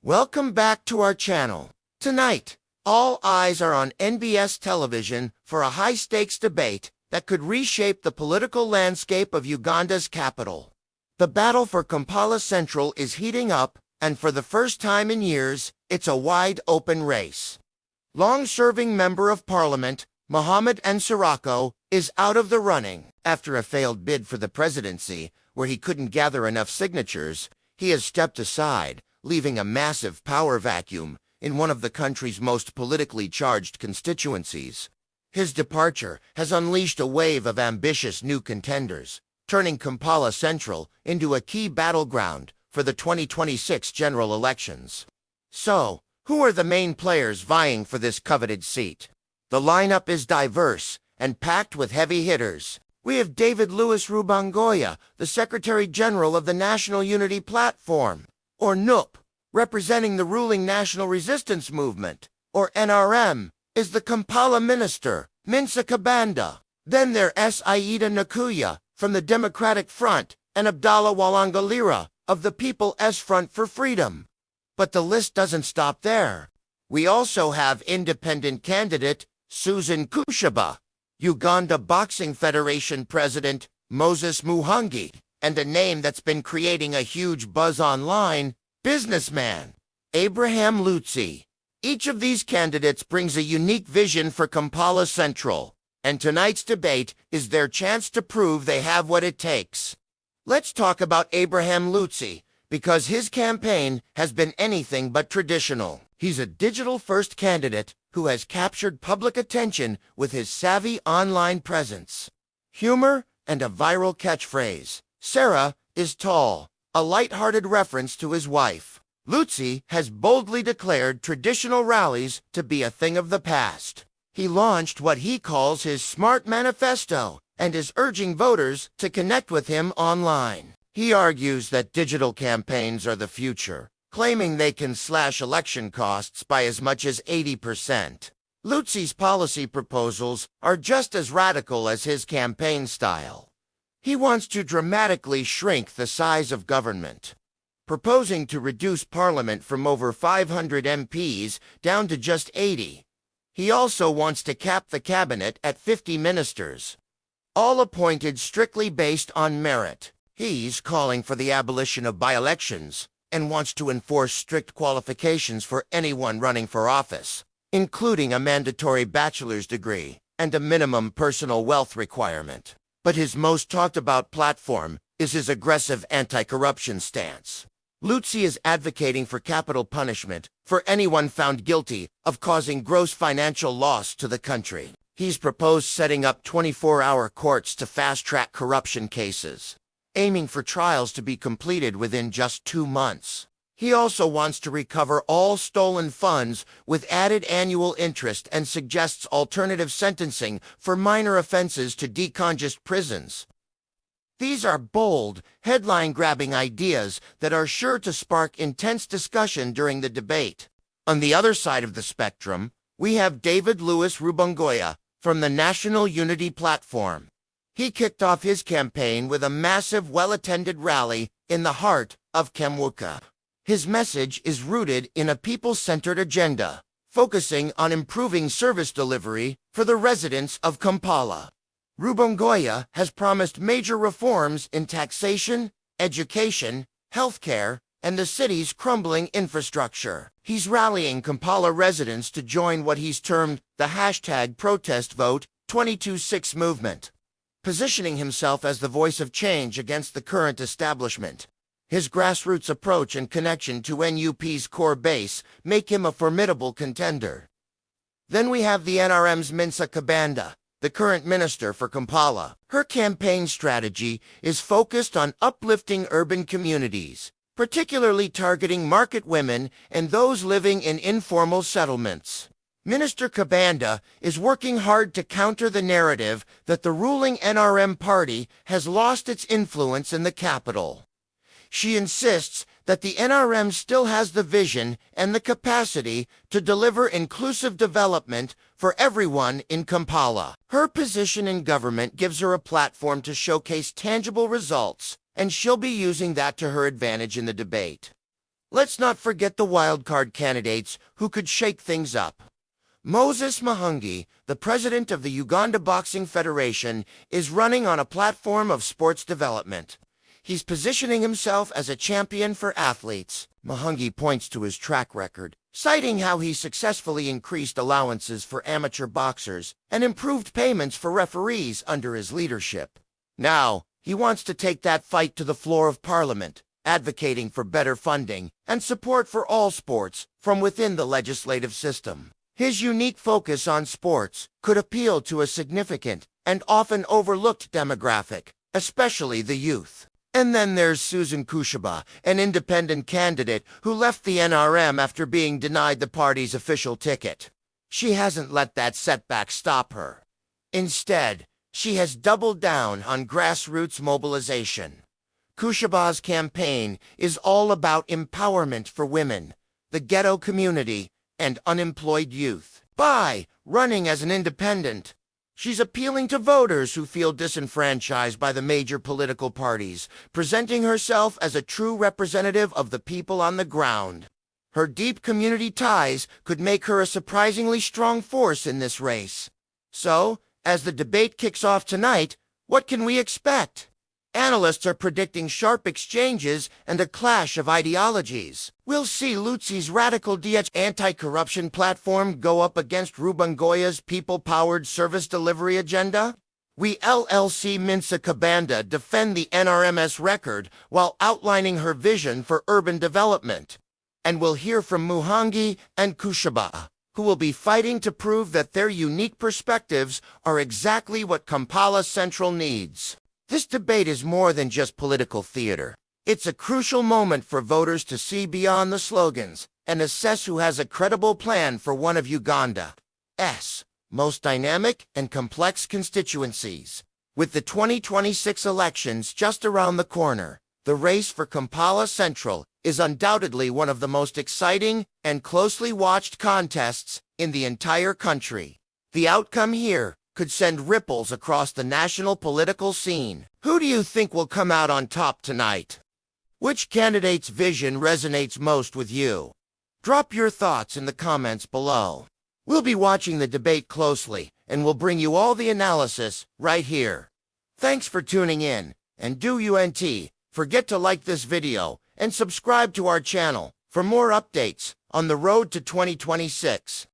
Welcome back to our channel. Tonight, all eyes are on NBS Television for a high-stakes debate that could reshape the political landscape of Uganda's capital. The battle for Kampala Central is heating up, and for the first time in years, it's a wide-open race. Long-serving Member of Parliament, Muhammad Nsereko, is out of the running. After a failed bid for the presidency, where he couldn't gather enough signatures, he has stepped aside, leaving a massive power vacuum in one of the country's most politically charged constituencies. His departure has unleashed a wave of ambitious new contenders, turning Kampala Central into a key battleground for the 2026 general elections. So, who are the main players vying for this coveted seat? The lineup is diverse and packed with heavy hitters. We have Lewis Rubongoya, the Secretary General of the National Unity Platform, or NUP, representing the ruling National Resistance Movement, or NRM, is the Kampala Minister, Minsa Kabanda. Then there's Aida Nakuya from the Democratic Front and Abdallah Walangalira of the People's Front for Freedom. But the list doesn't stop there. We also have independent candidate Suzan Kushaba, Uganda Boxing Federation President Moses Muhangi, and a name that's been creating a huge buzz online, businessman Abraham Luzzi. Each of these candidates brings a unique vision for Kampala Central, and tonight's debate is their chance to prove they have what it takes. Let's talk about Abraham Luzzi, because his campaign has been anything but traditional. He's a digital-first candidate who has captured public attention with his savvy online presence, humor, and a viral catchphrase, "Sarah is tall," a light-hearted reference to his wife. Luzzi has boldly declared traditional rallies to be a thing of the past. He launched what he calls his Smart Manifesto and is urging voters to connect with him online. He argues that digital campaigns are the future, claiming they can slash election costs by as much as 80%. Luzzi's policy proposals are just as radical as his campaign style. He wants to dramatically shrink the size of government, proposing to reduce Parliament from over 500 MPs down to just 80. He also wants to cap the cabinet at 50 ministers, all appointed strictly based on merit. He's calling for the abolition of by-elections and wants to enforce strict qualifications for anyone running for office, including a mandatory bachelor's degree and a minimum personal wealth requirement. But his most talked-about platform is his aggressive anti-corruption stance. Luzzi is advocating for capital punishment for anyone found guilty of causing gross financial loss to the country. He's proposed setting up 24-hour courts to fast-track corruption cases, aiming for trials to be completed within just 2 months. He also wants to recover all stolen funds with added annual interest and suggests alternative sentencing for minor offenses to decongest prisons. These are bold, headline-grabbing ideas that are sure to spark intense discussion during the debate. On the other side of the spectrum, we have Lewis Rubongoya from the National Unity Platform. He kicked off his campaign with a massive, well-attended rally in the heart of Kampala. His message is rooted in a people-centered agenda, focusing on improving service delivery for the residents of Kampala. Rubongoya has promised major reforms in taxation, education, healthcare, and the city's crumbling infrastructure. He's rallying Kampala residents to join what he's termed the #ProtestVote226 movement, positioning himself as the voice of change against the current establishment. His grassroots approach and connection to NUP's core base make him a formidable contender. Then we have the NRM's Minsa Kabanda, the current minister for Kampala. Her campaign strategy is focused on uplifting urban communities, particularly targeting market women and those living in informal settlements. Minister Kabanda is working hard to counter the narrative that the ruling NRM party has lost its influence in the capital. She insists that the NRM still has the vision and the capacity to deliver inclusive development for everyone in Kampala. Her position in government gives her a platform to showcase tangible results, and she'll be using that to her advantage in the debate. Let's not forget the wildcard candidates who could shake things up. Moses Muhangi, the president of the Uganda Boxing Federation, is running on a platform of sports development. He's positioning himself as a champion for athletes. Muhangi points to his track record, citing how he successfully increased allowances for amateur boxers and improved payments for referees under his leadership. Now, he wants to take that fight to the floor of Parliament, advocating for better funding and support for all sports from within the legislative system. His unique focus on sports could appeal to a significant and often overlooked demographic, especially the youth. And then there's Suzan Kushaba, an independent candidate who left the NRM after being denied the party's official ticket. She hasn't let that setback stop her. Instead, she has doubled down on grassroots mobilization. Kushaba's campaign is all about empowerment for women, the ghetto community, and unemployed youth. By running as an independent, she's appealing to voters who feel disenfranchised by the major political parties, presenting herself as a true representative of the people on the ground. Her deep community ties could make her a surprisingly strong force in this race. So, as the debate kicks off tonight, what can we expect? Analysts are predicting sharp exchanges and a clash of ideologies. We'll see Luzzi's radical anti-corruption platform go up against Rubongoya's people-powered service delivery agenda. We LLC Minsa Kabanda defend the NRM's record while outlining her vision for urban development. And we'll hear from Muhangi and Kushaba, who will be fighting to prove that their unique perspectives are exactly what Kampala Central needs. This debate is more than just political theater. It's a crucial moment for voters to see beyond the slogans and assess who has a credible plan for one of Uganda's most dynamic and complex constituencies. With the 2026 elections just around the corner, the race for Kampala Central is undoubtedly one of the most exciting and closely watched contests in the entire country. The outcome here could send ripples across the national political scene. Who do you think will come out on top tonight? Which candidate's vision resonates most with you? Drop your thoughts in the comments below. We'll be watching the debate closely, and we'll bring you all the analysis right here. Thanks for tuning in, and forget to like this video and subscribe to our channel for more updates on the road to 2026.